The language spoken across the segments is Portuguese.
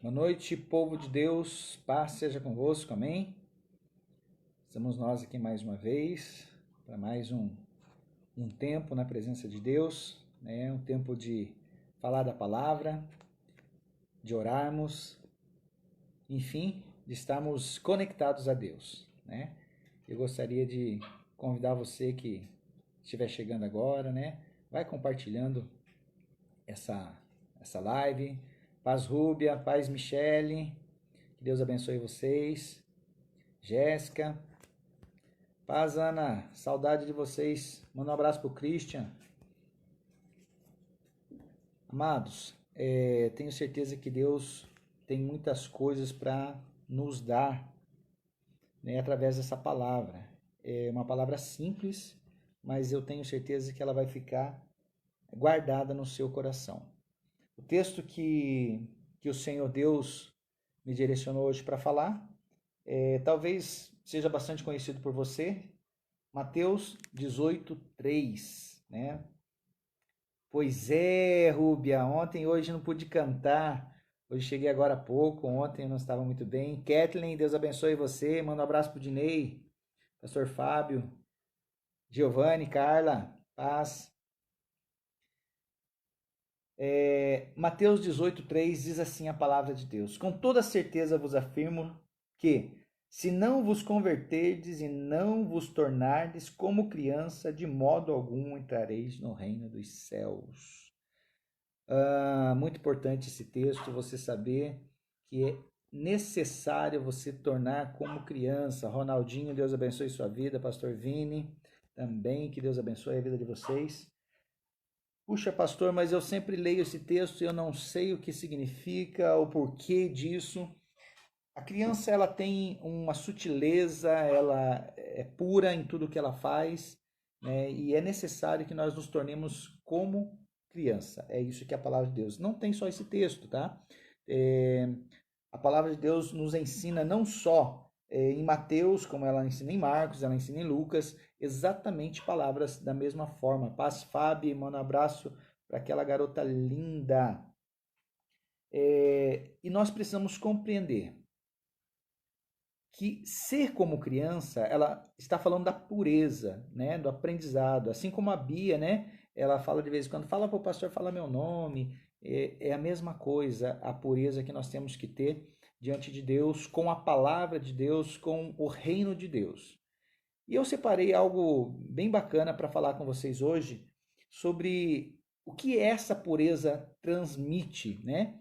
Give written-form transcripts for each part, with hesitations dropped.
Boa noite, povo de Deus, paz seja convosco, amém? Estamos nós aqui mais uma vez, para mais um tempo na presença de Deus, né? Um tempo de falar da palavra, de orarmos, enfim, de estarmos conectados a Deus, né? Eu gostaria de convidar você que estiver chegando agora, né? Vai compartilhando essa live. Paz Rúbia, paz Michele, que Deus abençoe vocês. Jéssica, paz Ana, saudade de vocês. Manda um abraço pro Christian. Amados, tenho certeza que Deus tem muitas coisas para nos dar, né, através dessa palavra. É uma palavra simples, mas eu tenho certeza que ela vai ficar guardada no seu coração. O texto que o Senhor Deus me direcionou hoje para falar, talvez seja bastante conhecido por você, Mateus 18:3, né? Pois é, Rúbia, ontem e hoje não pude cantar. Hoje cheguei agora há pouco, ontem eu não estava muito bem. Kathleen, Deus abençoe você. Manda um abraço pro Dinei, pastor Fábio, Giovanni, Carla, paz. Mateus 18:3 diz assim a palavra de Deus: Com toda certeza vos afirmo que, se não vos converterdes e não vos tornardes como criança, de modo algum entrareis no reino dos céus. Muito importante esse texto, você saber que é necessário você tornar como criança. Ronaldinho, Deus abençoe sua vida. Pastor Vini, também, que Deus abençoe a vida de vocês. Puxa, pastor, mas eu sempre leio esse texto e eu não sei o que significa, o porquê disso. A criança, ela tem uma sutileza, ela é pura em tudo que ela faz, né? E é necessário que nós nos tornemos como criança. É isso que é a palavra de Deus. Não tem só esse texto, tá? A palavra de Deus nos ensina não só em Mateus, como ela ensina em Marcos, ela ensina em Lucas, exatamente palavras da mesma forma. Paz, Fábio, manda um abraço para aquela garota linda. E nós precisamos compreender que ser como criança, ela está falando da pureza, né, do aprendizado, assim como a Bia, né, ela fala de vez em quando, fala para o pastor, fala meu nome, é a mesma coisa, a pureza que nós temos que ter diante de Deus, com a palavra de Deus, com o reino de Deus. E eu separei algo bem bacana para falar com vocês hoje sobre o que essa pureza transmite, né?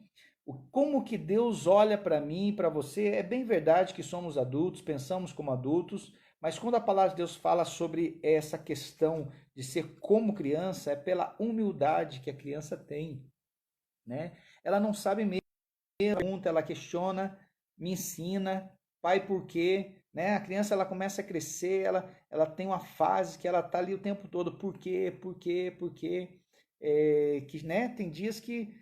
Como que Deus olha para mim e para você. É bem verdade que somos adultos, pensamos como adultos, mas quando a palavra de Deus fala sobre essa questão de ser como criança, é pela humildade que a criança tem, né? Ela não sabe mesmo, pergunta, ela questiona, me ensina, pai, por quê? Né? A criança, ela começa a crescer, ela tem uma fase que ela tá ali o tempo todo, por quê, por quê, por quê? Que, né, tem dias que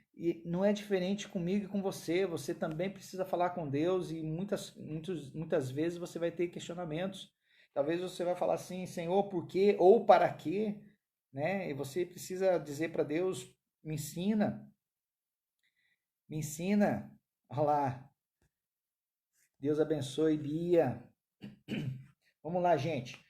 não é diferente comigo e com você, você também precisa falar com Deus e muitas vezes você vai ter questionamentos. Talvez você vai falar assim, Senhor, por quê ou para quê? Né? E você precisa dizer para Deus, me ensina, me ensina. Olha lá, Deus abençoe, Bia. Vamos lá, gente.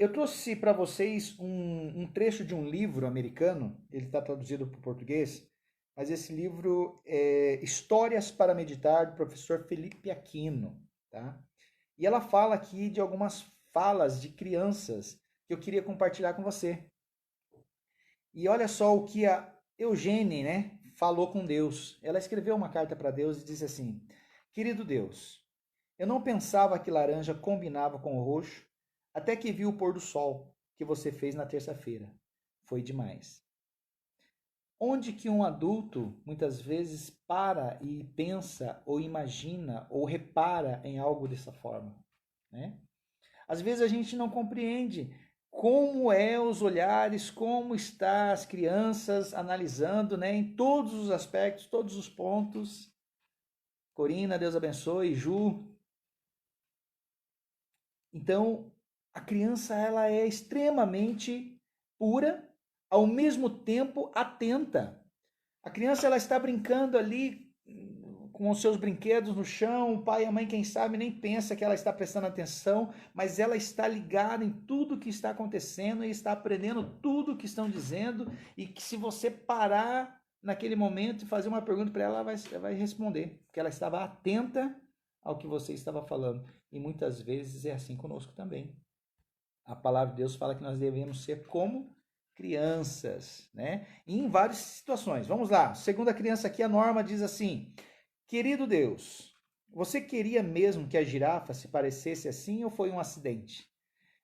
Eu trouxe para vocês um trecho de um livro americano, ele está traduzido para o português, mas esse livro é Histórias para Meditar, do professor Felipe Aquino, tá? E ela fala aqui de algumas falas de crianças que eu queria compartilhar com você. E olha só o que a Eugênie, né, falou com Deus. Ela escreveu uma carta para Deus e disse assim: Querido Deus, eu não pensava que laranja combinava com o roxo, até que vi o pôr do sol que você fez na terça-feira. Foi demais. Onde que um adulto muitas vezes para e pensa ou imagina ou repara em algo dessa forma, né? Às vezes a gente não compreende como é os olhares, como está as crianças analisando, né, em todos os aspectos, todos os pontos. Corina, Deus abençoe, Ju. Então, a criança, ela é extremamente pura, ao mesmo tempo atenta. A criança, ela está brincando ali com os seus brinquedos no chão, o pai e a mãe, quem sabe, nem pensa que ela está prestando atenção, mas ela está ligada em tudo que está acontecendo e está aprendendo tudo que estão dizendo, e que se você parar naquele momento e fazer uma pergunta para ela, ela vai responder, porque ela estava atenta ao que você estava falando. E muitas vezes é assim conosco também. A palavra de Deus fala que nós devemos ser como crianças, né? E em várias situações. Vamos lá. Segunda criança aqui, a Norma diz assim: querido Deus, você queria mesmo que a girafa se parecesse assim ou foi um acidente?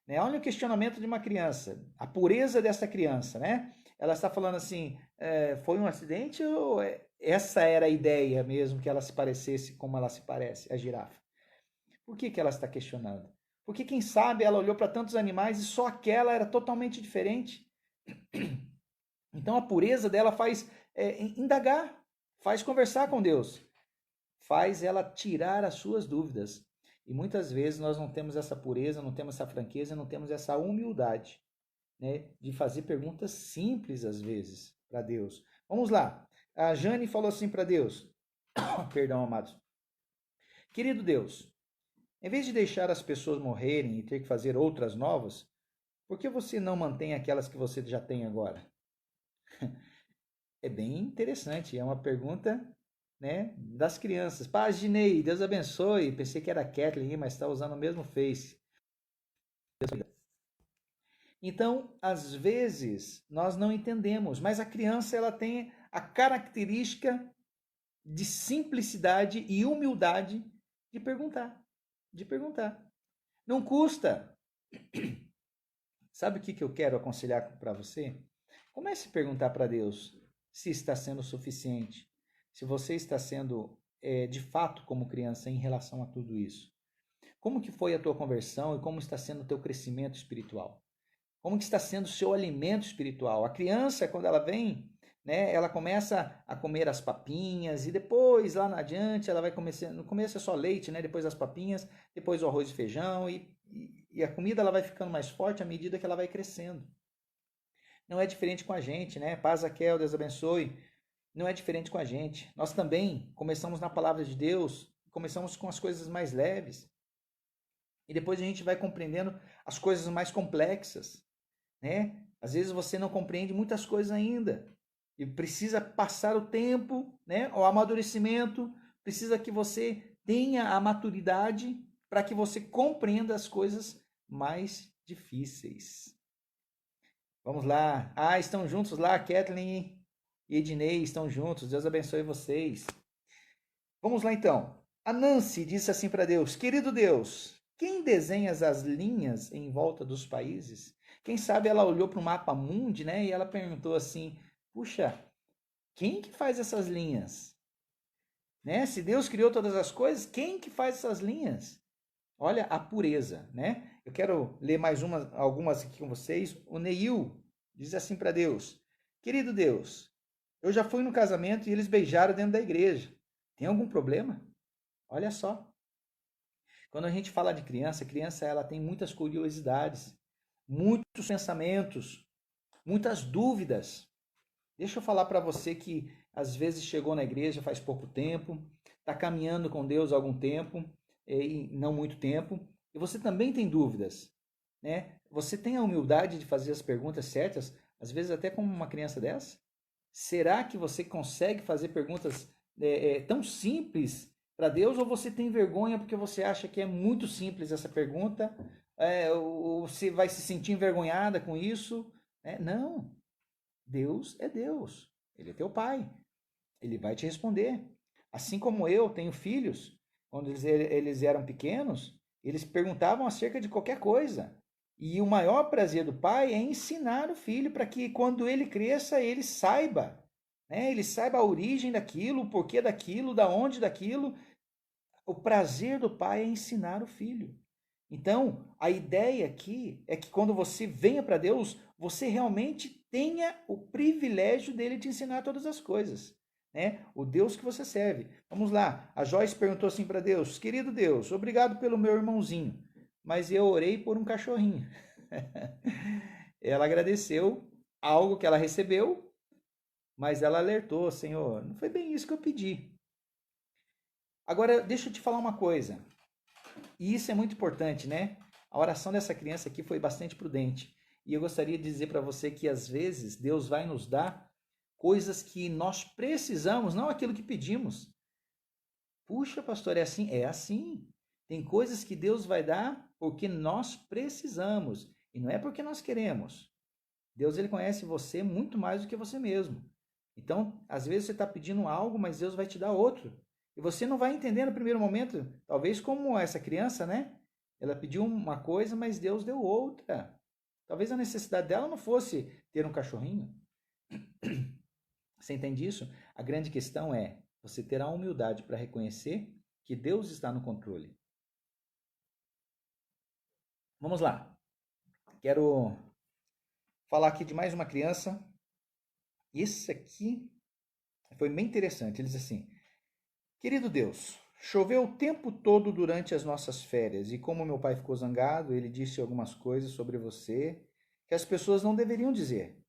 Né? Olha o questionamento de uma criança, a pureza dessa criança, né? Ela está falando assim, foi um acidente ou essa era a ideia mesmo, que ela se parecesse como ela se parece, a girafa? Por que ela está questionando? Porque quem sabe ela olhou para tantos animais e só aquela era totalmente diferente. Então a pureza dela faz indagar, faz conversar com Deus, faz ela tirar as suas dúvidas. E muitas vezes nós não temos essa pureza, não temos essa franqueza, não temos essa humildade, né, de fazer perguntas simples às vezes para Deus. Vamos lá. A Jane falou assim para Deus, perdão, amados. Querido Deus, em vez de deixar as pessoas morrerem e ter que fazer outras novas, por que você não mantém aquelas que você já tem agora? É bem interessante, é uma pergunta, né, das crianças. Paginei, Deus abençoe. Pensei que era a Kathleen, mas está usando o mesmo Face. Então, às vezes, nós não entendemos, mas a criança ela tem a característica de simplicidade e humildade de perguntar, de perguntar. Não custa. Sabe o que eu quero aconselhar para você? Comece a perguntar para Deus se está sendo suficiente, se você está sendo de fato como criança em relação a tudo isso. Como que foi a tua conversão e como está sendo o teu crescimento espiritual? Como que está sendo o seu alimento espiritual? A criança, quando ela vem, né, ela começa a comer as papinhas e depois, lá na adiante, ela vai começar, no começo é só leite, né, depois as papinhas, depois o arroz e feijão e a comida ela vai ficando mais forte à medida que ela vai crescendo. Não é diferente com a gente, né? Paz, Raquel, Deus abençoe. Não é diferente com a gente. Nós também começamos na palavra de Deus, começamos com as coisas mais leves. E depois a gente vai compreendendo as coisas mais complexas, né? Às vezes você não compreende muitas coisas ainda. E precisa passar o tempo, né? O amadurecimento, precisa que você tenha a maturidade para que você compreenda as coisas mais difíceis. Vamos lá. Ah, estão juntos lá, Kathleen e Ednei estão juntos. Deus abençoe vocês. Vamos lá então. A Nancy disse assim para Deus: querido Deus, quem desenha as linhas em volta dos países? Quem sabe ela olhou para o mapa mundi, né? E ela perguntou assim: puxa, quem que faz essas linhas? Né? Se Deus criou todas as coisas, quem que faz essas linhas? Olha a pureza, né? Eu quero ler mais algumas aqui com vocês. O Neil diz assim para Deus: querido Deus, eu já fui no casamento e eles beijaram dentro da igreja. Tem algum problema? Olha só. Quando a gente fala de criança, a criança ela tem muitas curiosidades, muitos pensamentos, muitas dúvidas. Deixa eu falar para você que às vezes chegou na igreja faz pouco tempo, está caminhando com Deus há algum tempo, e não muito tempo, e você também tem dúvidas, né? Você tem a humildade de fazer as perguntas certas, às vezes até como uma criança dessa? Será que você consegue fazer perguntas tão simples para Deus ou você tem vergonha porque você acha que é muito simples essa pergunta? Ou você vai se sentir envergonhada com isso? Não. Deus é Deus. Ele é teu pai. Ele vai te responder. Assim como eu tenho filhos, quando eles eram pequenos, eles perguntavam acerca de qualquer coisa. E o maior prazer do pai é ensinar o filho para que quando ele cresça, ele saiba, né? Ele saiba a origem daquilo, o porquê daquilo, da onde daquilo. O prazer do pai é ensinar o filho. Então, a ideia aqui é que quando você venha para Deus, você realmente tenha o privilégio dele te ensinar todas as coisas, né? O Deus que você serve. Vamos lá. A Joyce perguntou assim para Deus: querido Deus, obrigado pelo meu irmãozinho, mas eu orei por um cachorrinho. Ela agradeceu algo que ela recebeu, mas ela alertou: Senhor, não foi bem isso que eu pedi. Agora, deixa eu te falar uma coisa. E isso é muito importante, né? A oração dessa criança aqui foi bastante prudente. E eu gostaria de dizer para você que às vezes Deus vai nos dar coisas que nós precisamos, não aquilo que pedimos. Puxa, pastor, é assim? É assim. Tem coisas que Deus vai dar porque nós precisamos e não é porque nós queremos. Deus ele conhece você muito mais do que você mesmo. Então, às vezes você está pedindo algo, mas Deus vai te dar outro. E você não vai entender no primeiro momento, talvez como essa criança, né? Ela pediu uma coisa, mas Deus deu outra. Talvez a necessidade dela não fosse ter um cachorrinho. Você entende isso? A grande questão é você ter a humildade para reconhecer que Deus está no controle. Vamos lá. Quero falar aqui de mais uma criança. Esse aqui foi bem interessante. Ele diz assim: Querido Deus, choveu o tempo todo durante as nossas férias e como meu pai ficou zangado, ele disse algumas coisas sobre você que as pessoas não deveriam dizer.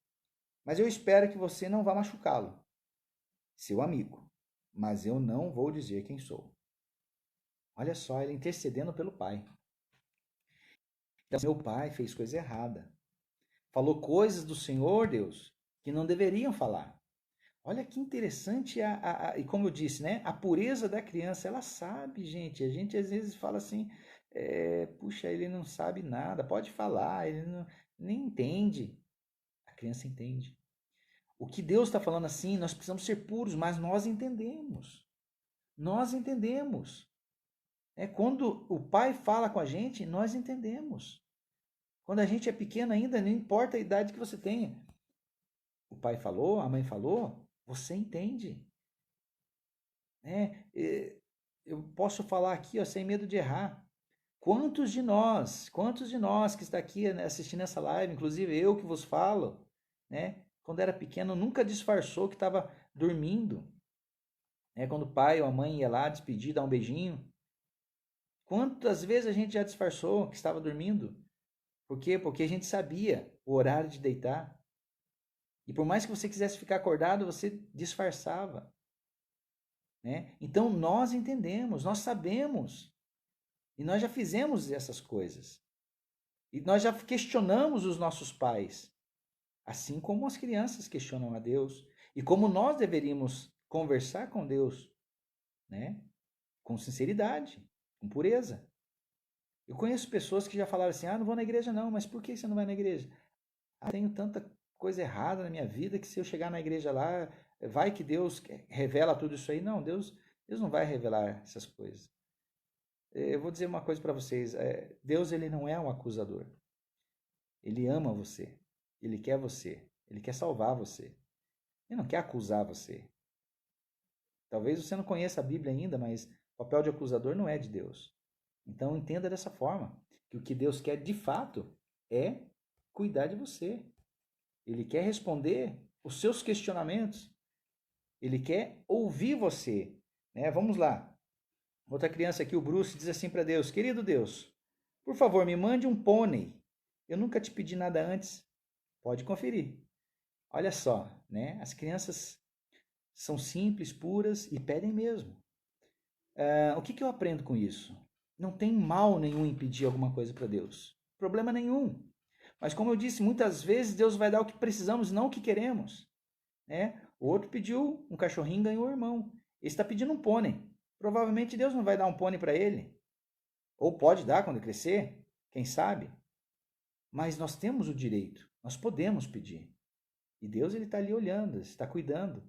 Mas eu espero que você não vá machucá-lo, seu amigo. Mas eu não vou dizer quem sou. Olha só, ele intercedendo pelo pai. Então, meu pai fez coisa errada. Falou coisas do Senhor, Deus, que não deveriam falar. Olha que interessante, e como eu disse, né? A pureza da criança, ela sabe, gente. A gente às vezes fala assim, puxa, ele não sabe nada, pode falar, ele não, nem entende. A criança entende. O que Deus está falando assim, nós precisamos ser puros, mas nós entendemos. Nós entendemos. Quando o pai fala com a gente, nós entendemos. Quando a gente é pequeno ainda, não importa a idade que você tenha. O pai falou, a mãe falou, você entende. Eu posso falar aqui, ó, sem medo de errar. Quantos de nós que está aqui assistindo essa live, inclusive eu que vos falo, né? Quando era pequeno, nunca disfarçou que estava dormindo. Quando o pai ou a mãe ia lá despedir, dar um beijinho. Quantas vezes a gente já disfarçou que estava dormindo? Por quê? Porque a gente sabia o horário de deitar. E por mais que você quisesse ficar acordado, você disfarçava. Então nós entendemos, nós sabemos. E nós já fizemos essas coisas. E nós já questionamos os nossos pais. Assim como as crianças questionam a Deus. E como nós deveríamos conversar com Deus, né? Com sinceridade, com pureza. Eu conheço pessoas que já falaram assim, não vou na igreja não, mas por que você não vai na igreja? Tenho tanta coisa errada na minha vida que se eu chegar na igreja lá, vai que Deus revela tudo isso aí. Não, Deus não vai revelar essas coisas. Eu vou dizer uma coisa para vocês, Deus ele não é um acusador. Ele ama você, ele quer salvar você. Ele não quer acusar você. Talvez você não conheça a Bíblia ainda, mas o papel de acusador não é de Deus. Então entenda dessa forma, que o que Deus quer de fato é cuidar de você. Ele quer responder os seus questionamentos. Ele quer ouvir você. Vamos lá. Outra criança aqui, o Bruce, diz assim para Deus: Querido Deus, por favor, me mande um pônei. Eu nunca te pedi nada antes. Pode conferir. Olha só, as crianças são simples, puras e pedem mesmo. O que eu aprendo com isso? Não tem mal nenhum em pedir alguma coisa para Deus. Problema nenhum. Mas como eu disse, muitas vezes Deus vai dar o que precisamos, não o que queremos. O outro pediu um cachorrinho, ganhou o irmão. Ele está pedindo um pônei. Provavelmente Deus não vai dar um pônei para ele. Ou pode dar quando crescer, quem sabe. Mas nós temos o direito, nós podemos pedir. E Deus ele está ali olhando, está cuidando.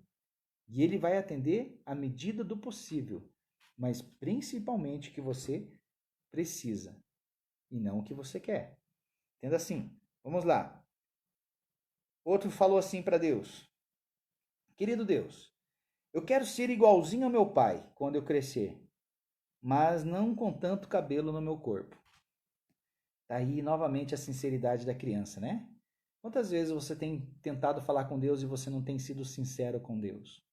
E ele vai atender à medida do possível, mas principalmente o que você precisa e não o que você quer. Entenda assim. Vamos lá. Outro falou assim para Deus: Querido Deus, eu quero ser igualzinho ao meu pai quando eu crescer, mas não com tanto cabelo no meu corpo. Tá aí novamente a sinceridade da criança, né? Quantas vezes você tem tentado falar com Deus e você não tem sido sincero com Deus?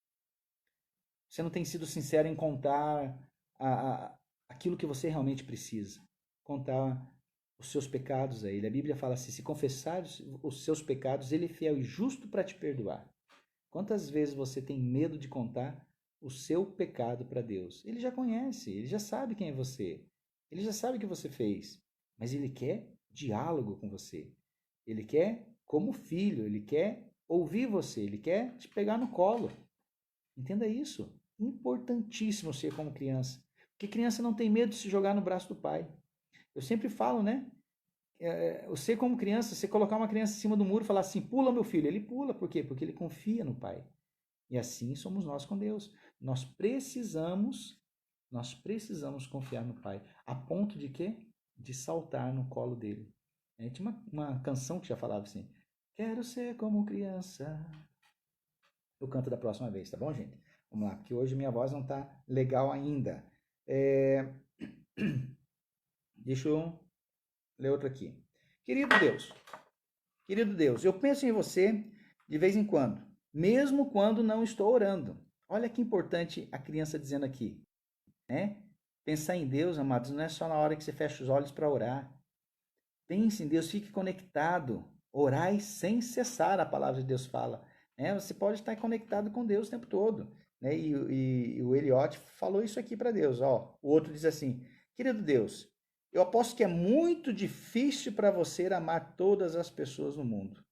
Você não tem sido sincero em contar aquilo que você realmente precisa. Contar os seus pecados a Ele. A Bíblia fala assim, se confessar os seus pecados, Ele é fiel e justo para te perdoar. Quantas vezes você tem medo de contar o seu pecado para Deus. Ele já conhece, ele já sabe quem é você. Ele já sabe o que você fez, mas ele quer diálogo com você. Ele quer como filho, ele quer ouvir você, ele quer te pegar no colo. Entenda isso. Importantíssimo ser como criança. Porque criança não tem medo de se jogar no braço do pai. Eu sempre falo, né? Você como criança, você colocar uma criança em cima do muro e falar assim, pula meu filho, ele pula, por quê? Porque ele confia no pai. E assim somos nós com Deus. Nós precisamos confiar no pai, a ponto de quê? De saltar no colo dele. Tinha uma canção que já falava assim, quero ser como criança. Eu canto da próxima vez, tá bom, gente? Vamos lá, porque hoje minha voz não tá legal ainda. É... Deixa eu ler outra aqui. Querido Deus, eu penso em você de vez em quando, mesmo quando não estou orando. Olha que importante a criança dizendo aqui, né? Pensar em Deus, amados, não é só na hora que você fecha os olhos para orar. Pense em Deus, fique conectado. Orai sem cessar, a palavra de Deus fala. Você pode estar conectado com Deus o tempo todo. Né? E o Eliot falou isso aqui para Deus. Ó, o outro diz assim, querido Deus, eu aposto que é muito difícil para você amar todas as pessoas no mundo.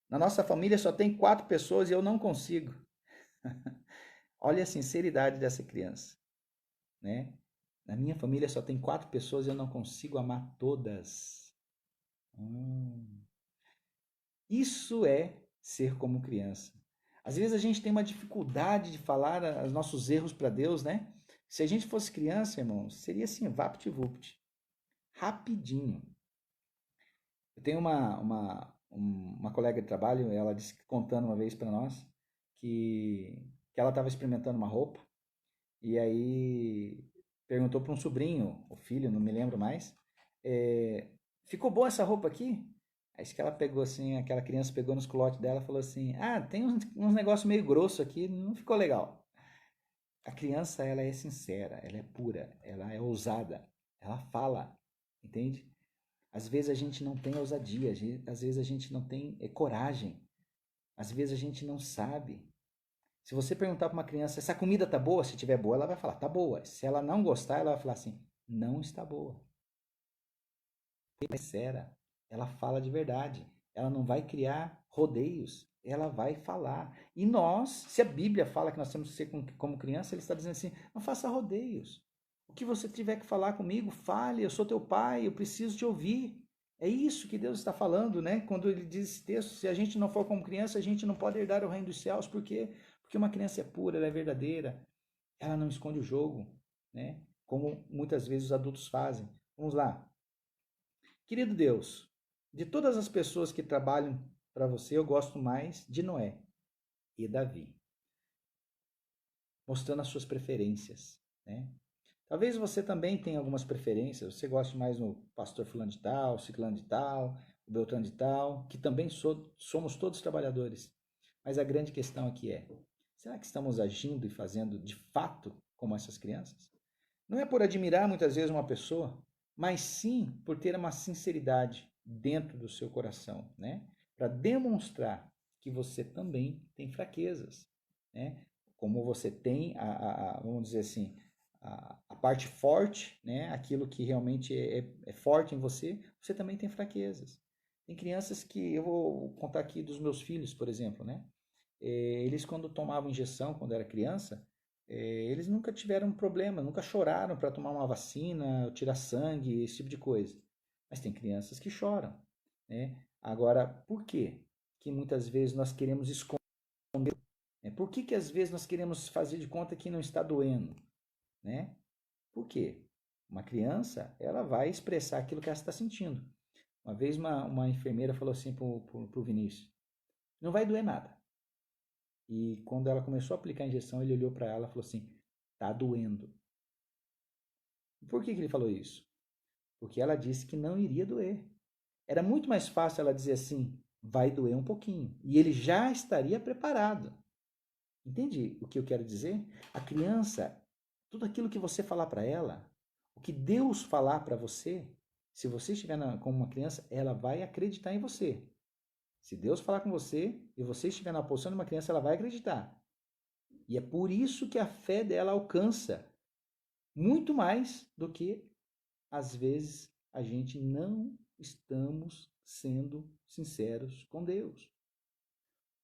Na nossa família só tem 4 pessoas e eu não consigo. Olha a sinceridade dessa criança. Né? Na minha família só tem 4 pessoas e eu não consigo amar todas. Isso é ser como criança. Às vezes a gente tem uma dificuldade de falar os nossos erros para Deus, né? Se a gente fosse criança, irmãos, seria assim, vapt-vupt, rapidinho. Eu tenho uma colega de trabalho, ela disse, contando uma vez para nós, que ela estava experimentando uma roupa, e aí perguntou para um sobrinho, o filho, não me lembro mais, ficou boa essa roupa aqui? Aí que ela pegou assim, aquela criança pegou nos culotes dela e falou assim, tem uns negócios meio grosso aqui, não ficou legal. A criança, ela é sincera, ela é pura, ela é ousada, ela fala, entende? Às vezes a gente não tem ousadia, às vezes a gente não tem coragem, às vezes a gente não sabe. Se você perguntar para uma criança, essa comida tá boa? Se tiver boa, ela vai falar, tá boa. Se ela não gostar, ela vai falar assim, não está boa. Ela é sincera, ela fala de verdade, ela não vai criar rodeios, ela vai falar. E nós, se a Bíblia fala que nós temos que ser como criança, ele está dizendo assim, não faça rodeios. O que você tiver que falar comigo, fale, eu sou teu pai, eu preciso te ouvir. É isso que Deus está falando, né? Quando ele diz esse texto, se a gente não for como criança, a gente não pode herdar o reino dos céus. Por quê? Porque uma criança é pura, ela é verdadeira, ela não esconde o jogo, né? Como muitas vezes os adultos fazem. Vamos lá. Querido Deus, de todas as pessoas que trabalham para você, eu gosto mais de Noé e Davi, mostrando as suas preferências, né? Talvez você também tenha algumas preferências, você goste mais no pastor fulano de tal, ciclano de tal, o beltrano de tal, que também somos todos trabalhadores. Mas a grande questão aqui é, será que estamos agindo e fazendo de fato como essas crianças? Não é por admirar muitas vezes uma pessoa, mas sim por ter uma sinceridade dentro do seu coração, né? Para demonstrar que você também tem fraquezas, né? Como você tem, vamos dizer assim, a parte forte, né? Aquilo que realmente é forte em você, você também tem fraquezas. Tem crianças que, eu vou contar aqui dos meus filhos, por exemplo, né? Eles quando tomavam injeção, quando era criança, eles nunca tiveram problema, nunca choraram para tomar uma vacina, tirar sangue, esse tipo de coisa. Mas tem crianças que choram, né? Agora, por quê? Que muitas vezes nós queremos esconder? Por que às vezes nós queremos fazer de conta que não está doendo, né? Por quê? Uma criança, ela vai expressar aquilo que ela está sentindo. Uma vez uma enfermeira falou assim pro Vinícius, não vai doer nada. E quando ela começou a aplicar a injeção, ele olhou para ela e falou assim, tá doendo. Por que ele falou isso? Porque ela disse que não iria doer. Era muito mais fácil ela dizer assim, vai doer um pouquinho. E ele já estaria preparado. Entende o que eu quero dizer? A criança, tudo aquilo que você falar para ela, o que Deus falar para você, se você estiver como uma criança, ela vai acreditar em você. Se Deus falar com você e você estiver na posição de uma criança, ela vai acreditar. E é por isso que a fé dela alcança muito mais do que, às vezes, a gente não estamos sendo sinceros com Deus.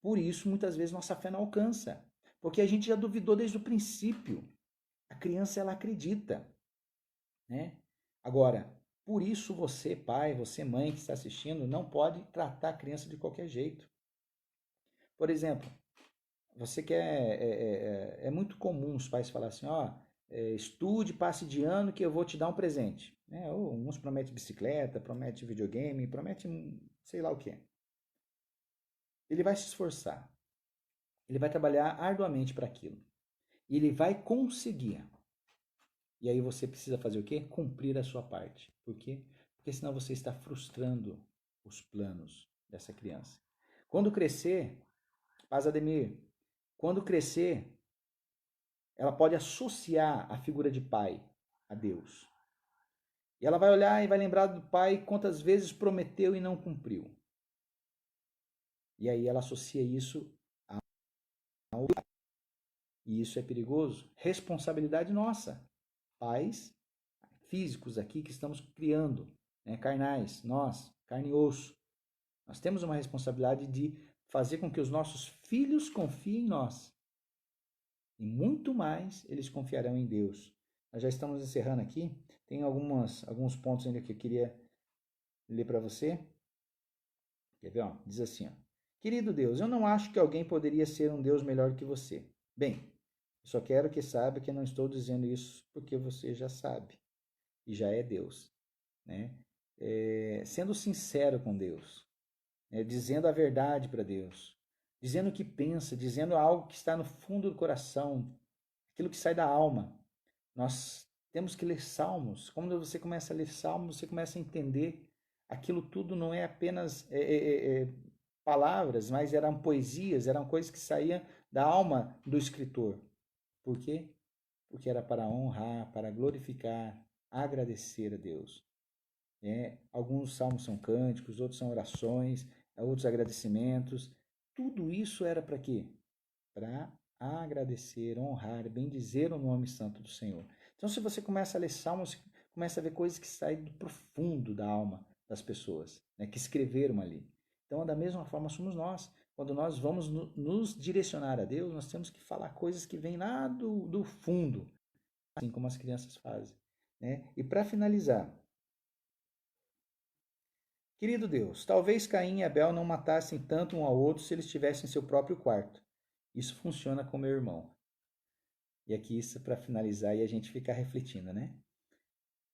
Por isso, muitas vezes, nossa fé não alcança. Porque a gente já duvidou desde o princípio. A criança, ela acredita, né? Agora, por isso você, pai, você, mãe que está assistindo, não pode tratar a criança de qualquer jeito. Por exemplo, você quer. É muito comum os pais falarem assim: ó, estude, passe de ano que eu vou te dar um presente. Né? Ou uns prometem bicicleta, promete videogame, promete sei lá o que. Ele vai se esforçar, ele vai trabalhar arduamente para aquilo. E ele vai conseguir. E aí você precisa fazer o quê? Cumprir a sua parte. Por quê? Porque senão você está frustrando os planos dessa criança. Quando crescer, Paz Ademir, quando crescer, ela pode associar a figura de pai a Deus. E ela vai olhar e vai lembrar do pai quantas vezes prometeu e não cumpriu. E aí ela associa isso ao pai. E isso é perigoso. Responsabilidade nossa. Pais físicos aqui que estamos criando, né, carnais, nós, carne e osso. Nós temos uma responsabilidade de fazer com que os nossos filhos confiem em nós. E muito mais eles confiarão em Deus. Nós já estamos encerrando aqui. Tem alguns pontos ainda que eu queria ler para você. Quer ver? Ó? Diz assim, ó. Querido Deus, eu não acho que alguém poderia ser um Deus melhor que você. Bem, eu só quero que saiba que não estou dizendo isso porque você já sabe e já é Deus, né? Sendo sincero com Deus, né? Dizendo a verdade para Deus, dizendo o que pensa, dizendo algo que está no fundo do coração, aquilo que sai da alma. Nós temos que ler salmos. Quando você começa a ler salmos, você começa a entender aquilo tudo não é apenas palavras, mas eram poesias, eram coisas que saíam da alma do escritor. Por quê? Porque era para honrar, para glorificar, agradecer a Deus. Alguns salmos são cânticos, outros são orações, outros agradecimentos. Tudo isso era para quê? Para agradecer, honrar, bendizer o nome santo do Senhor. Então, se você começa a ler salmos, você começa a ver coisas que saem do profundo da alma das pessoas, né, que escreveram ali. Então, da mesma forma, somos nós. Quando nós vamos nos direcionar a Deus, nós temos que falar coisas que vêm lá do fundo, assim como as crianças fazem. Né? E para finalizar, querido Deus, talvez Caim e Abel não matassem tanto um ao outro se eles estivessem em seu próprio quarto. Isso funciona com meu irmão. E aqui isso para finalizar e a gente ficar refletindo, né?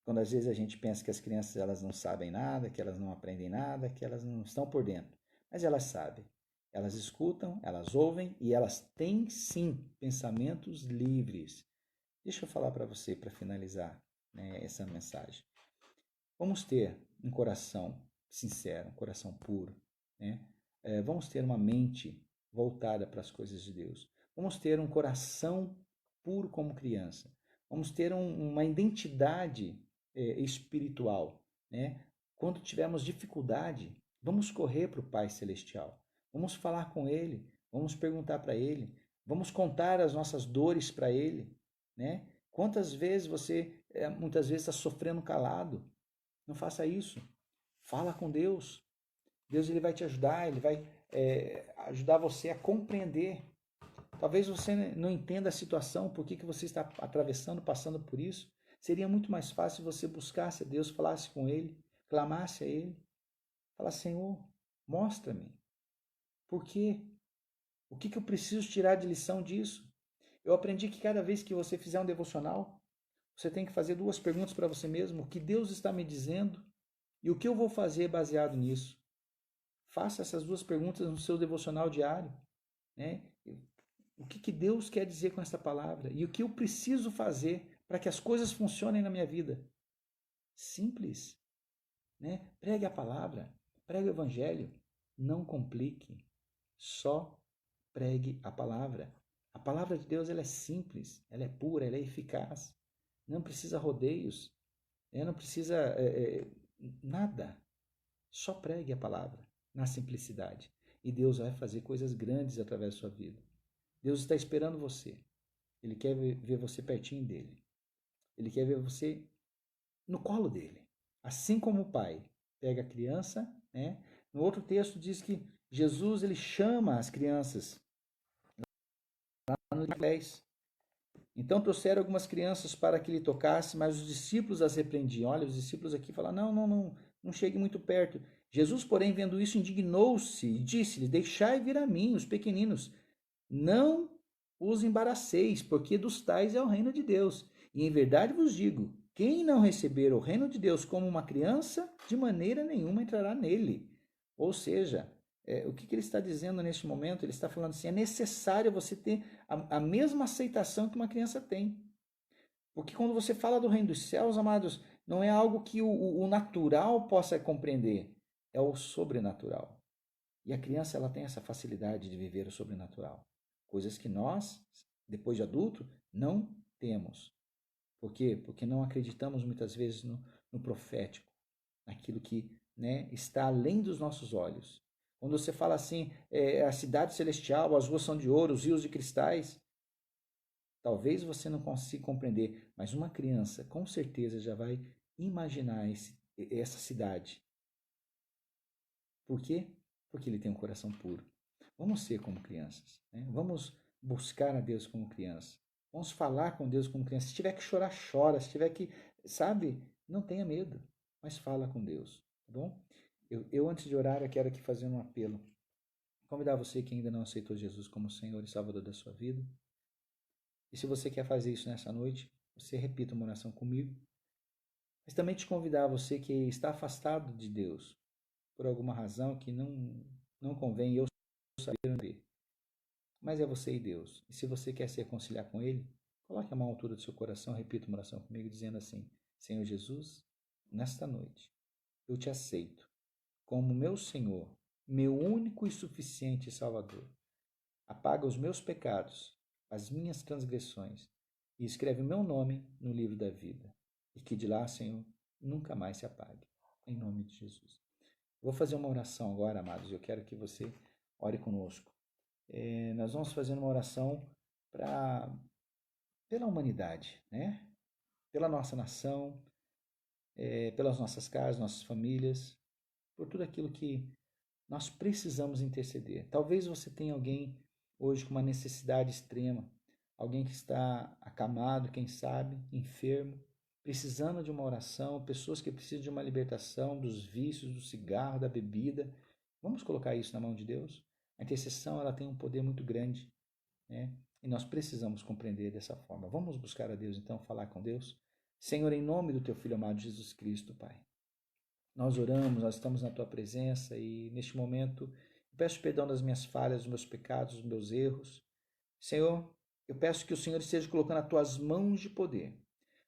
Quando às vezes a gente pensa que as crianças elas não sabem nada, que elas não aprendem nada, que elas não estão por dentro, mas elas sabem. Elas escutam, elas ouvem e elas têm sim pensamentos livres. Deixa eu falar para você para finalizar, né, essa mensagem. Vamos ter um coração sincero, um coração puro, né? Vamos ter uma mente voltada para as coisas de Deus. Vamos ter um coração puro como criança. Vamos ter uma identidade espiritual, né? Quando tivermos dificuldade, vamos correr para o Pai Celestial. Vamos falar com Ele, vamos perguntar para Ele, vamos contar as nossas dores para Ele, né? Quantas vezes você muitas vezes está sofrendo calado? Não faça isso. Fala com Deus. Deus ele vai te ajudar, ele vai ajudar você a compreender. Talvez você não entenda a situação, por que você está atravessando, passando por isso. Seria muito mais fácil você buscasse a Deus, falasse com Ele, clamasse a Ele. Fala, Senhor, mostra-me. Por quê? O que eu preciso tirar de lição disso? Eu aprendi que cada vez que você fizer um devocional, você tem que fazer duas perguntas para você mesmo. O que Deus está me dizendo e o que eu vou fazer baseado nisso? Faça essas duas perguntas no seu devocional diário. Né? O que Deus quer dizer com essa palavra? E o que eu preciso fazer para que as coisas funcionem na minha vida? Simples. Né? Pregue a palavra, pregue o evangelho. Não complique. Só pregue a palavra. A palavra de Deus ela é simples, ela é pura, ela é eficaz. Não precisa rodeios, não precisa nada. Só pregue a palavra na simplicidade. E Deus vai fazer coisas grandes através da sua vida. Deus está esperando você. Ele quer ver você pertinho dele. Ele quer ver você no colo dele. Assim como o pai pega a criança, né? No outro texto diz que Jesus ele chama as crianças lá no 10. Então trouxeram algumas crianças para que ele tocasse, mas os discípulos as repreendiam. Olha, os discípulos aqui falam: não chegue muito perto. Jesus, porém, vendo isso, indignou-se e disse-lhe: Deixai vir a mim os pequeninos, não os embaraceis, porque dos tais é o reino de Deus. E em verdade vos digo: quem não receber o reino de Deus como uma criança, de maneira nenhuma entrará nele. Ou seja, o que ele está dizendo neste momento? Ele está falando assim: é necessário você ter a mesma aceitação que uma criança tem. Porque quando você fala do reino dos céus, amados, não é algo que o natural possa compreender, é o sobrenatural. E a criança ela tem essa facilidade de viver o sobrenatural. Coisas que nós, depois de adulto, não temos. Por quê? Porque não acreditamos muitas vezes no profético, naquilo que, né, está além dos nossos olhos. Quando você fala assim, a cidade celestial, as ruas são de ouro, os rios de cristais, talvez você não consiga compreender, mas uma criança com certeza já vai imaginar essa cidade. Por quê? Porque ele tem um coração puro. Vamos ser como crianças, né? Vamos buscar a Deus como criança. Vamos falar com Deus como criança. Se tiver que chorar, chora. Se tiver que, sabe, não tenha medo, mas fala com Deus, tá bom? Eu antes de orar, eu quero aqui fazer um apelo. Convidar você que ainda não aceitou Jesus como Senhor e Salvador da sua vida. E se você quer fazer isso nessa noite, você repita uma oração comigo. Mas também te convidar você que está afastado de Deus por alguma razão que não convém eu saber. Mas é você e Deus. E se você quer se reconciliar com Ele, coloque a mão à altura do seu coração, repita uma oração comigo, dizendo assim: Senhor Jesus, nesta noite eu te aceito como meu Senhor, meu único e suficiente Salvador. Apaga os meus pecados, as minhas transgressões e escreve meu nome no livro da vida. E que de lá, Senhor, nunca mais se apague. Em nome de Jesus. Vou fazer uma oração agora, amados. Eu quero que você ore conosco. Nós vamos fazer uma oração pela humanidade, né? Pela nossa nação, pelas nossas casas, nossas famílias, por tudo aquilo que nós precisamos interceder. Talvez você tenha alguém hoje com uma necessidade extrema, alguém que está acamado, quem sabe, enfermo, precisando de uma oração, pessoas que precisam de uma libertação dos vícios, do cigarro, da bebida. Vamos colocar isso na mão de Deus? A intercessão ela tem um poder muito grande, né? E nós precisamos compreender dessa forma. Vamos buscar a Deus, então, falar com Deus? Senhor, em nome do teu Filho amado Jesus Cristo, Pai, nós oramos, nós estamos na tua presença e neste momento eu peço perdão das minhas falhas, dos meus pecados, dos meus erros. Senhor, eu peço que o Senhor esteja colocando as tuas mãos de poder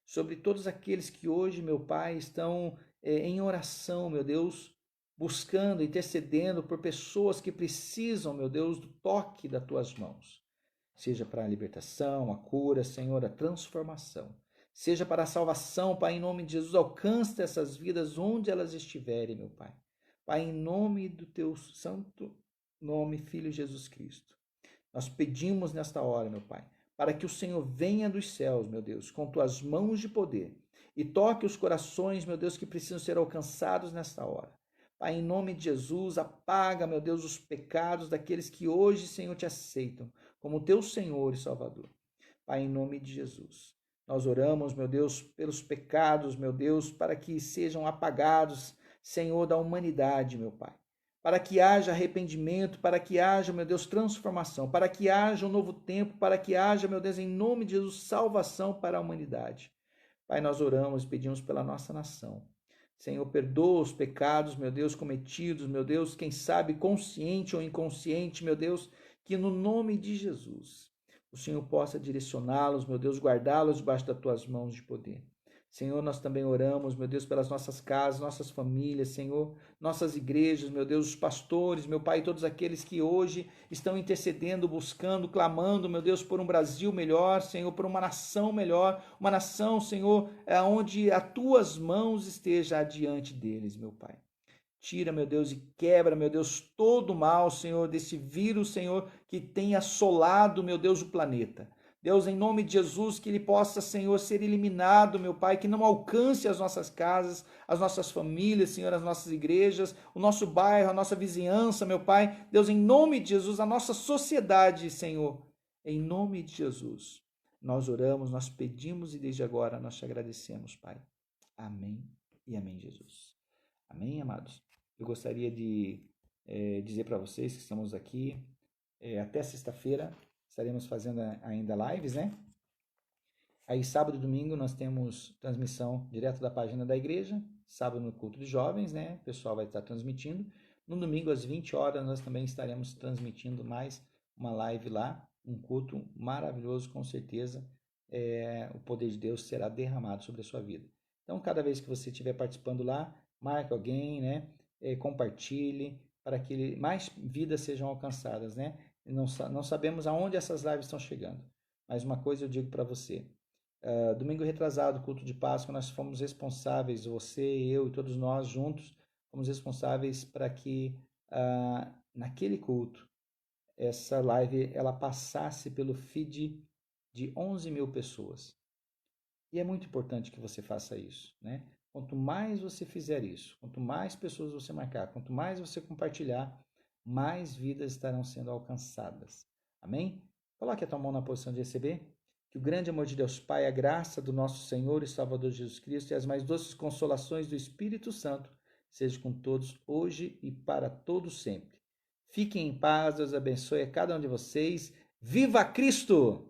sobre todos aqueles que hoje, meu Pai, estão em oração, meu Deus, buscando, intercedendo por pessoas que precisam, meu Deus, do toque das tuas mãos. Seja para a libertação, a cura, Senhor, a transformação. Seja para a salvação, Pai, em nome de Jesus, alcance essas vidas onde elas estiverem, meu Pai. Pai, em nome do teu santo nome, Filho Jesus Cristo. Nós pedimos nesta hora, meu Pai, para que o Senhor venha dos céus, meu Deus, com tuas mãos de poder e toque os corações, meu Deus, que precisam ser alcançados nesta hora. Pai, em nome de Jesus, apaga, meu Deus, os pecados daqueles que hoje, Senhor, te aceitam como teu Senhor e Salvador. Pai, em nome de Jesus, nós oramos, meu Deus, pelos pecados, meu Deus, para que sejam apagados, Senhor, da humanidade, meu Pai. Para que haja arrependimento, para que haja, meu Deus, transformação, para que haja um novo tempo, para que haja, meu Deus, em nome de Jesus, salvação para a humanidade. Pai, nós oramos, pedimos pela nossa nação. Senhor, perdoa os pecados, meu Deus, cometidos, meu Deus, quem sabe consciente ou inconsciente, meu Deus, que no nome de Jesus o Senhor possa direcioná-los, meu Deus, guardá-los debaixo das tuas mãos de poder. Senhor, nós também oramos, meu Deus, pelas nossas casas, nossas famílias, Senhor, nossas igrejas, meu Deus, os pastores, meu Pai, todos aqueles que hoje estão intercedendo, buscando, clamando, meu Deus, por um Brasil melhor, Senhor, por uma nação melhor, uma nação, Senhor, onde as tuas mãos estejam adiante deles, meu Pai. Tira, meu Deus, e quebra, meu Deus, todo o mal, Senhor, desse vírus, Senhor, que tem assolado, meu Deus, o planeta. Deus, em nome de Jesus, que ele possa, Senhor, ser eliminado, meu Pai, que não alcance as nossas casas, as nossas famílias, Senhor, as nossas igrejas, o nosso bairro, a nossa vizinhança, meu Pai. Deus, em nome de Jesus, a nossa sociedade, Senhor, em nome de Jesus. Nós oramos, nós pedimos e desde agora nós te agradecemos, Pai. Amém e amém, Jesus. Amém, amados? Eu gostaria de dizer para vocês que estamos aqui até sexta-feira, estaremos fazendo ainda lives, né? Aí sábado e domingo nós temos transmissão direto da página da igreja, sábado no culto de jovens, né? O pessoal vai estar transmitindo. No domingo às 20 horas nós também estaremos transmitindo mais uma live lá, um culto maravilhoso, com certeza. O poder de Deus será derramado sobre a sua vida. Então, cada vez que você estiver participando lá, marque alguém, né? Compartilhe para que mais vidas sejam alcançadas, né? Não sabemos aonde essas lives estão chegando, mas uma coisa eu digo para você: domingo retrasado, culto de Páscoa, nós fomos responsáveis, você, eu e todos nós juntos, fomos responsáveis para que naquele culto, essa live ela passasse pelo feed de 11 mil pessoas. E é muito importante que você faça isso, né? Quanto mais você fizer isso, quanto mais pessoas você marcar, quanto mais você compartilhar, mais vidas estarão sendo alcançadas. Amém? Coloque a tua mão na posição de receber. Que o grande amor de Deus Pai, a graça do nosso Senhor e Salvador Jesus Cristo e as mais doces consolações do Espírito Santo seja com todos hoje e para todos sempre. Fiquem em paz, Deus abençoe a cada um de vocês. Viva Cristo!